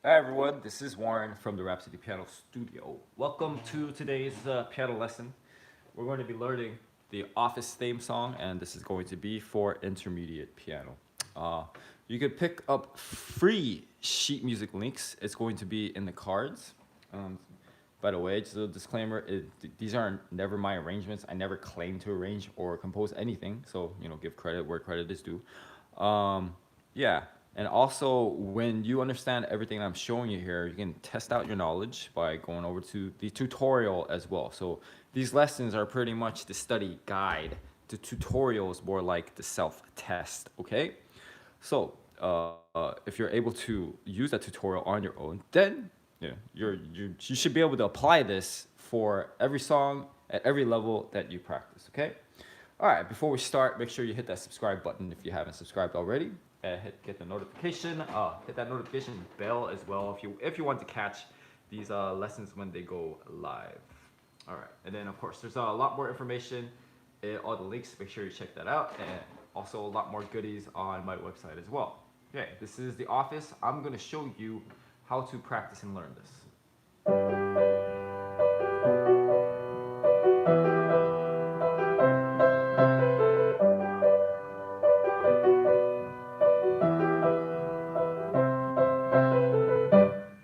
Hi everyone, this is Warren from the Rhapsody Piano Studio. Welcome to today's piano lesson. We're going to be learning the Office theme song, and this is going to be for intermediate piano. Uh, you could pick up free sheet music links. It's going to be in the cards. Um, by the way, just a disclaimer: these are never my arrangements. I never claim to arrange or compose anything, so give credit where credit is due. Yeah, and also when you understand everything I'm showing you here, you can test out your knowledge by going over to the tutorial as well. So these lessons are pretty much the study guide. The tutorial is more like the self-test. Okay, so if you're able to use that tutorial on your own, then you should be able to apply this for every song at every level that you practice. Okay. All right. Before we start, make sure you hit that subscribe button if you haven't subscribed already. Get the notification. Hit that notification bell as well if you want to catch these lessons when they go live. All right. And then of course there's a lot more information, all the links. Make sure you check that out, and also a lot more goodies on my website as well. Okay. This is the office. I'm gonna show you how to practice and learn this.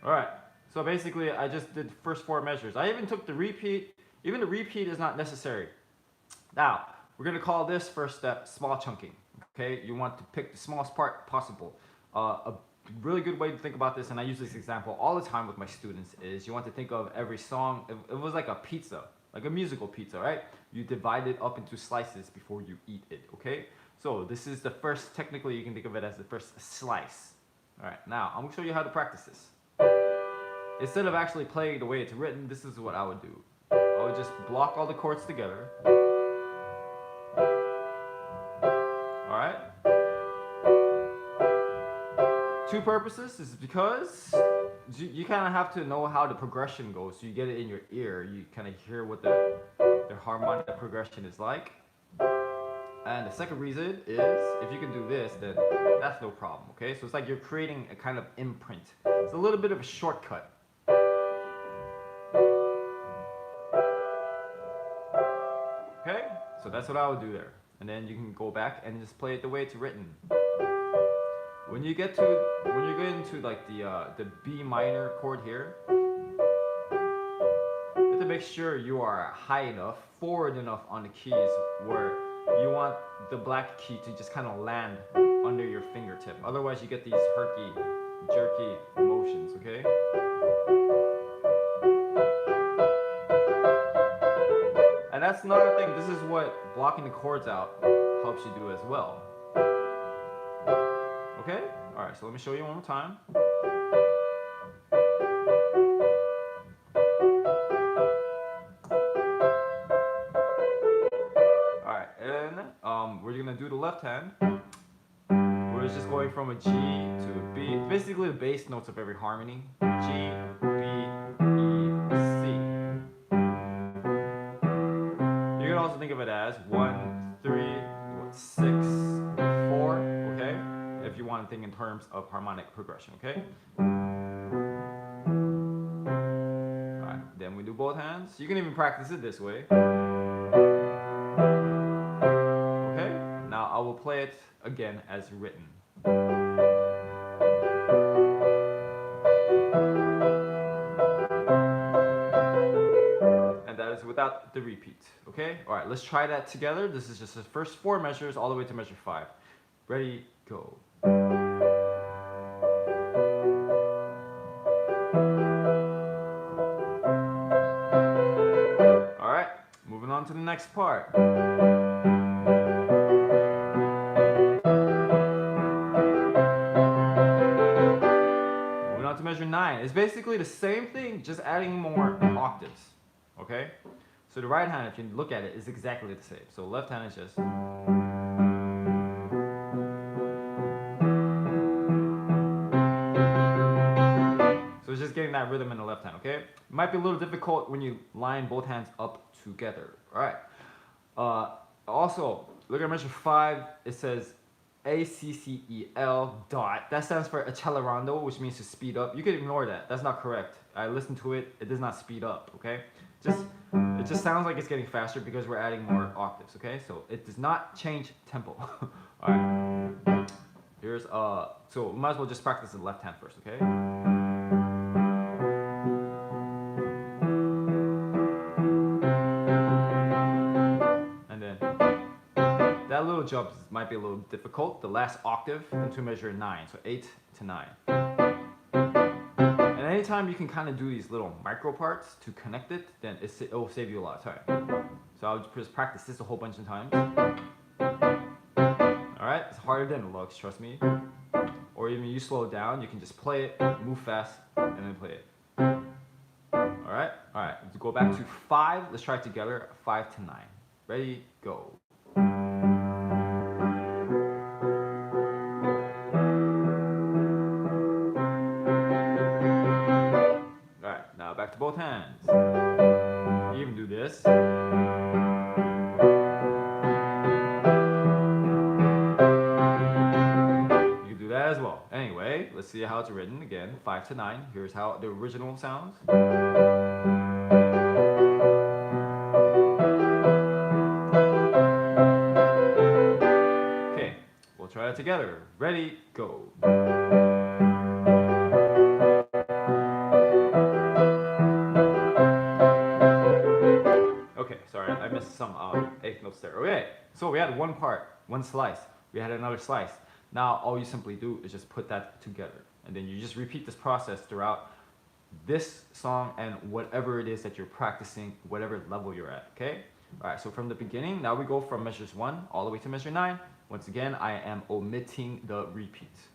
All right. So basically, I just did the first four measures. I even took the repeat. Even the repeat is not necessary. Now, we're going to call this first step small chunking. Okay, you want to pick the smallest part possible. A really good way to think about this, and I use this example all the time with my students, is you want to think of every song. It was like a pizza, like a musical pizza, right? You divide it up into slices before you eat it. Okay, so this is the first. Technically, you can think of it as the first slice. All right, now I'm going to show you how to practice this. Instead of actually playing the way it's written, this is what I would do. I would just block all the chords together. Alright? Two purposes is because you kind of have to know how the progression goes. So you get it in your ear. You kind of hear what the harmonic progression is like. And the second reason is if you can do this, then that's no problem. Okay? So it's like you're creating a kind of imprint. It's a little bit of a shortcut. Okay? So that's what I would do there. And then you can go back and just play it the way it's written. When you get into like the B minor chord here, you have to make sure you are high enough, forward enough on the keys where you want the black key to just kind of land under your fingertip. Otherwise you get these herky, jerky motions, okay? And that's another thing. This is what blocking the chords out helps you do as well. Okay? Alright, so let me show you one more time. Alright, and we're gonna do the left hand. Where it's just going from a G to a B. It's basically the bass notes of every harmony. G, B, E, C. You can also think of it as 1, 3, 6, 4, okay? If you want to think in terms of harmonic progression, okay? Alright, then we do both hands. You can even practice it this way. Okay? Now I will play it again as written. Without the repeat. Okay? Alright, let's try that together. This is just the first four measures all the way to measure 5. Ready, go. Alright, moving on to the next part. Moving on to measure 9. It's basically the same thing, just adding more octaves. Okay? So the right hand, if you look at it, is exactly the same. So left hand is just. So it's just getting that rhythm in the left hand, okay? It might be a little difficult when you line both hands up together. Alright. Also, look at measure 5. It says ACCEL dot. That stands for accelerando, which means to speed up. You can ignore that. That's not correct. I listened to it. It does not speed up. Okay, it just sounds like it's getting faster because we're adding more octaves. Okay, so it does not change tempo. All right. Here's so we might as well just practice the left hand first. Okay. And then that little jump might be a little difficult. The last octave into measure 9, so 8 to 9. And anytime you can kind of do these little micro parts to connect it, then it will save you a lot of time. So I'll just practice this a whole bunch of times. Alright, it's harder than it looks, trust me. Or even you slow it down, you can just play it, move fast, and then play it. Alright, let's go back to 5. Let's try it together, 5 to 9. Ready, go. Alright, now back to both hands. You even do this. You can do that as well. Anyway, let's see how it's written again. 5 to 9. Here's how the original sounds. Okay, we'll try it together. Ready, go. Okay, sorry, I missed some eighth notes there. Okay, so we had one part, one slice. We had another slice. Now all you simply do is just put that together. And then you just repeat this process throughout this song and whatever it is that you're practicing, whatever level you're at, okay? All right, so from the beginning, now we go from measures 1 all the way to measure 9. Once again, I am omitting the repeats.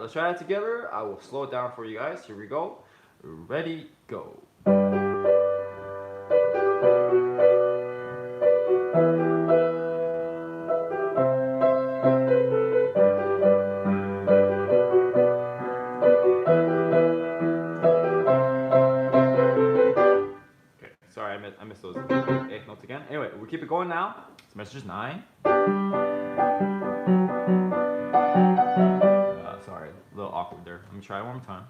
Let's try it together. I will slow it down for you guys. Here we go. Ready, go. Okay, sorry, I missed those eighth notes again. Anyway, we keep it going now. It's measures 9. Sorry, a little awkward there. Let me try it one more time.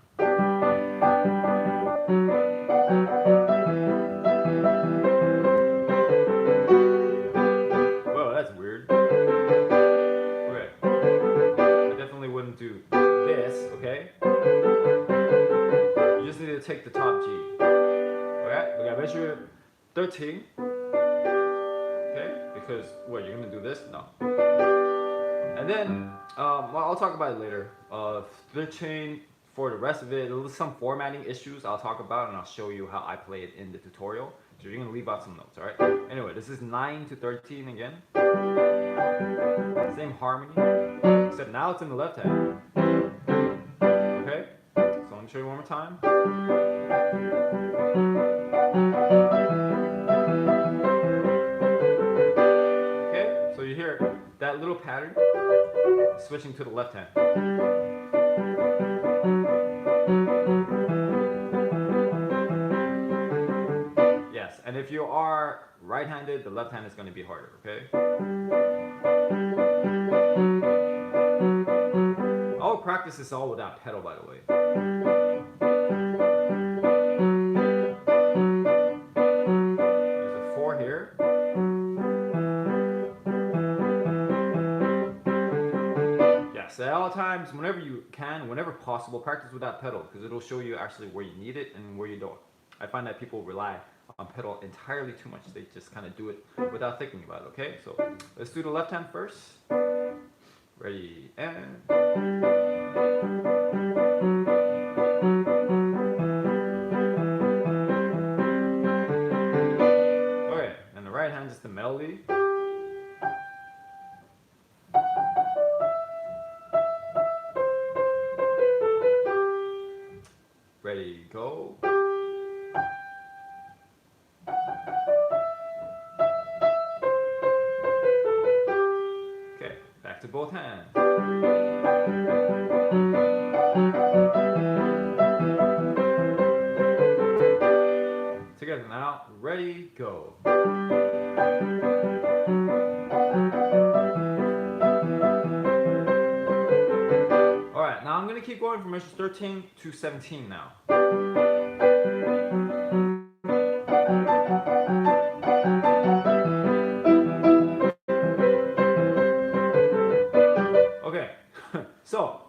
Whoa, that's weird. Okay. I definitely wouldn't do this, okay? You just need to take the top G. Okay? We gotta measure 13. Okay? Because, what, you're gonna do this? No. And then, well, I'll talk about it later. 13 for the rest of it, some formatting issues I'll talk about, and I'll show you how I play it in the tutorial. So you're gonna leave out some notes, alright? Anyway, this is 9 to 13 again. Same harmony, except now it's in the left hand. Okay? So let me show you one more time. Okay? So you hear that little pattern switching to the left hand. Yes, and if you are right-handed, the left hand is going to be harder, okay? I'll practice this all without pedal, by the way. There's a 4 here. Yes, at all times, whenever you can, whenever possible, practice without pedal, because it'll show you actually where you need it and where you don't. I find that people rely on pedal entirely too much. They just kind of do it without thinking about it, okay? So let's do the left hand first. Ready, and... Okay, and the right hand is the melody. Ready, go. Okay, back to both hands. Ready, go. Alright, now I'm going to keep going from measures 13 to 17 now. Okay, so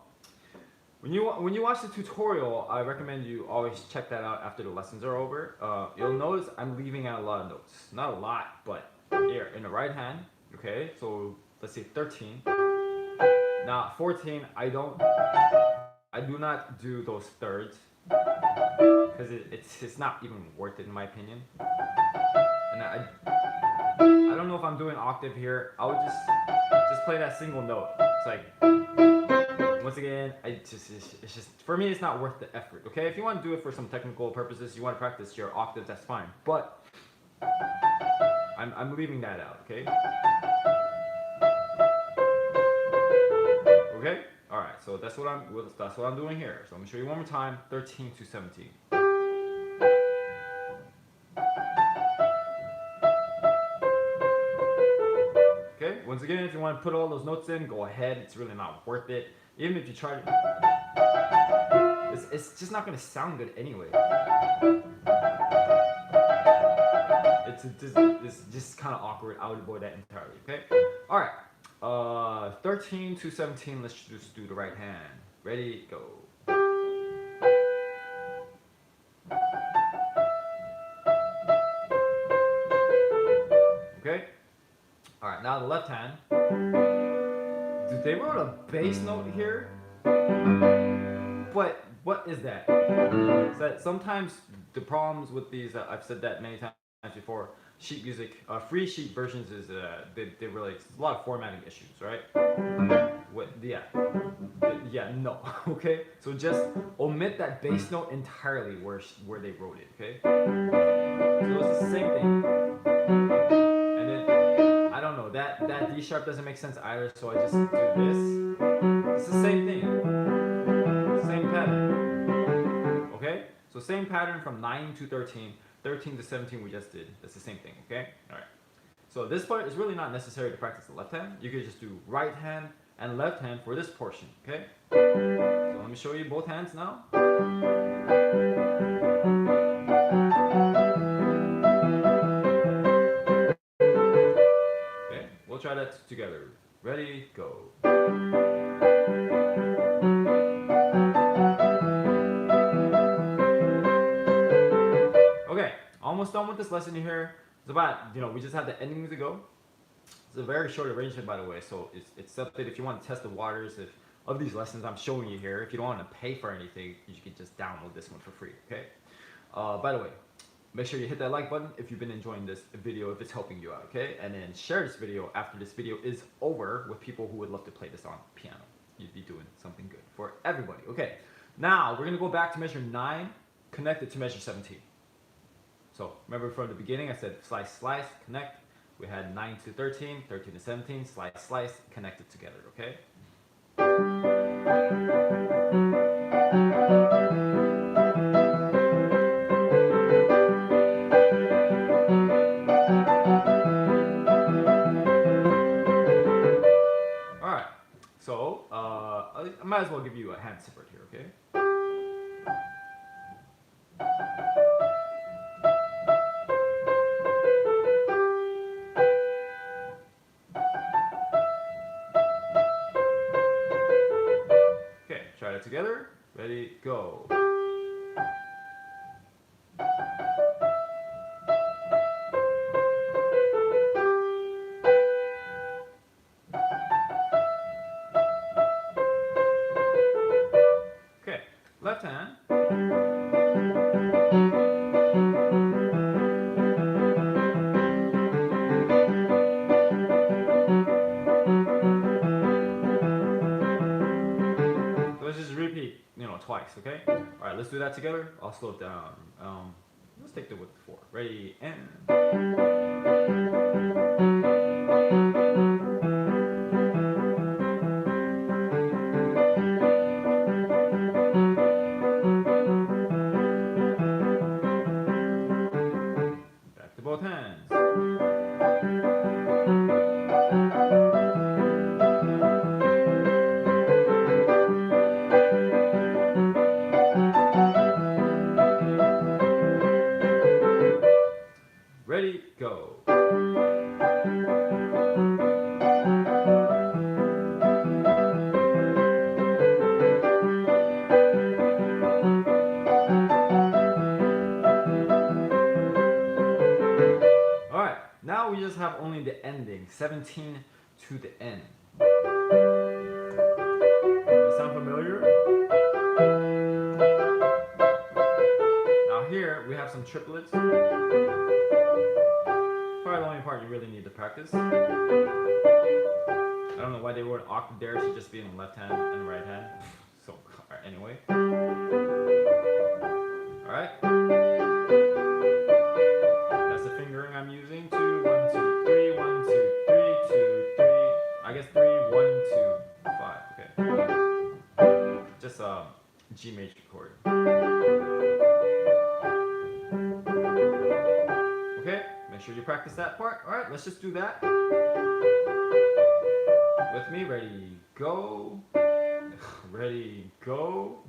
when you watch the tutorial, I recommend you always check that out after the lessons are over. You'll notice I'm leaving out a lot of notes. Not a lot, but here in the right hand. Okay, so let's say 13. Now 14, I do not do those thirds because it's not even worth it in my opinion. And I don't know if I'm doing octave here. I would just play that single note. It's like, once again, it's just for me it's not worth the effort. Okay, if you want to do it for some technical purposes, you want to practice your octaves, that's fine. But I'm leaving that out. Okay. Okay. All right. So that's what I'm doing here. So I'm gonna show you one more time. 13 to 17. Okay, once again, if you want to put all those notes in, go ahead. It's really not worth it. Even if you try to, it's just not going to sound good anyway. It's just kind of awkward. I would avoid that entirely, okay? All right, 13 to 17, let's just do the right hand. Ready, go. Okay? All right, now the left hand. Dude, they wrote a bass note here, but what is that? Is that sometimes the problems with these, I've said that many times before, sheet music, free sheet versions is, they really, it's a lot of formatting issues, right? What, yeah, no, okay? So just omit that bass note entirely where they wrote it, okay? So it's the same thing. And then, I don't know, that D sharp doesn't make sense either, so I just do this. It's the same thing. Same pattern. Okay? So same pattern from 9 to 13. 13 to 17 we just did. That's the same thing, okay? Alright. So this part is really not necessary to practice the left hand. You could just do right hand and left hand for this portion, okay? So let me show you both hands now. Okay, we'll try that together. Ready, go. Okay, almost done with this lesson here. It's about, we just have the endings to go. It's a very short arrangement, by the way, so it's something if you want to test the waters of these lessons I'm showing you here. If you don't want to pay for anything, you can just download this one for free, okay? By the way, make sure you hit that like button if you've been enjoying this video, if it's helping you out, okay? And then share this video after this video is over with people who would love to play this on piano. You'd be doing something good for everybody, okay? Now, we're going to go back to measure 9, connected to measure 17. So, remember from the beginning, I said slice, slice, connect. We had 9 to 13, 13 to 17, slice, slice, connected together, okay? Alright, so I might as well give you a hand support here, okay? Try it together. Ready, go. Okay, left hand. Twice, okay? Alright, let's do that together. I'll slow it down. Let's take the width 4. Ready, and... Back have only the ending, 17 to the end. Does that sound familiar? Now here we have some triplets. Probably the only part you really need to practice. I don't know why they wrote octave there. It should just be in the left hand and the right hand. So anyway. Alright. That's the fingering I'm using. 2, 1, 2, 3, 1, 2, 3, 2, 3. I guess 3, 1, 2, 5. Okay. Just a G major chord. Okay, make sure you practice that part. Alright, let's just do that. With me, ready, go. Ready, go.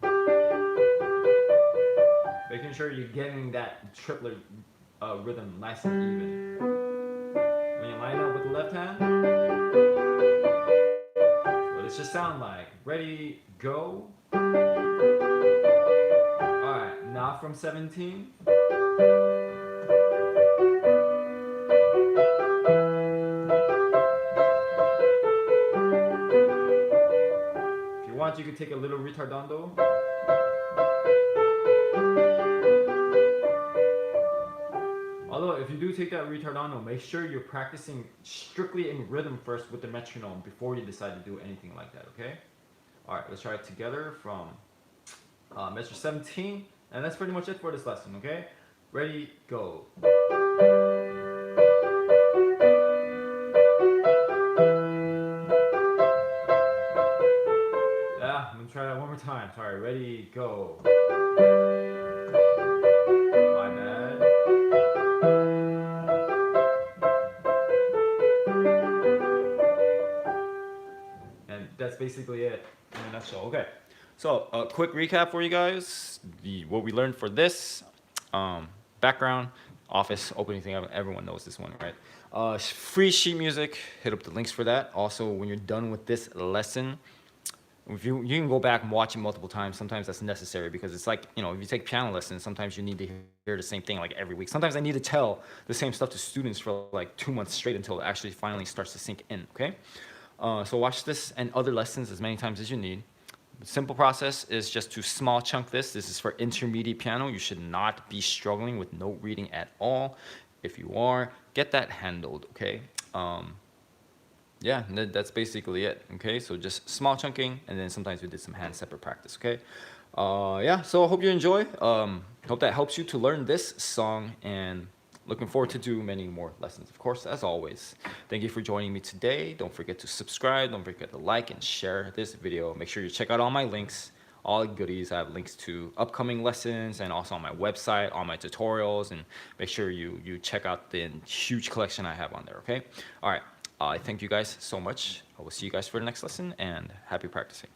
Making sure you're getting that triplet rhythm nice and even. When you line up with the left hand, what does it just sound like? Ready, go. Alright, now from 17. If you want, you can take a little retardando. Although, if you do take that retardando, make sure you're practicing strictly in rhythm first with the metronome before you decide to do anything like that, okay? Alright, let's try it together from measure 17. And that's pretty much it for this lesson, okay? Ready, go. Yeah, I'm gonna try that one more time. Sorry, ready, go. My bad. And that's basically it in a nutshell. Okay, so a quick recap for you guys. What we learned for this background, office, opening thing. Everyone knows this one, right? Free sheet music. Hit up the links for that. Also, when you're done with this lesson, if you can go back and watch it multiple times. Sometimes that's necessary because it's like, you know, if you take piano lessons, sometimes you need to hear the same thing like every week. Sometimes I need to tell the same stuff to students for like 2 months straight until it actually finally starts to sink in, okay? So watch this and other lessons as many times as you need. The simple process is just to small chunk this. This is for intermediate piano. You should not be struggling with note reading at all. If you are, get that handled, okay? Yeah, that's basically it, okay? So just small chunking, and then sometimes we did some hand separate practice, okay? Yeah, so I hope you enjoy. Hope that helps you to learn this song, and looking forward to do many more lessons, of course, as always. Thank you for joining me today. Don't forget to subscribe. Don't forget to like and share this video. Make sure you check out all my links, all the goodies. I have links to upcoming lessons and also on my website, all my tutorials, and make sure you check out the huge collection I have on there, okay? All right. I thank you guys so much. I will see you guys for the next lesson, and happy practicing.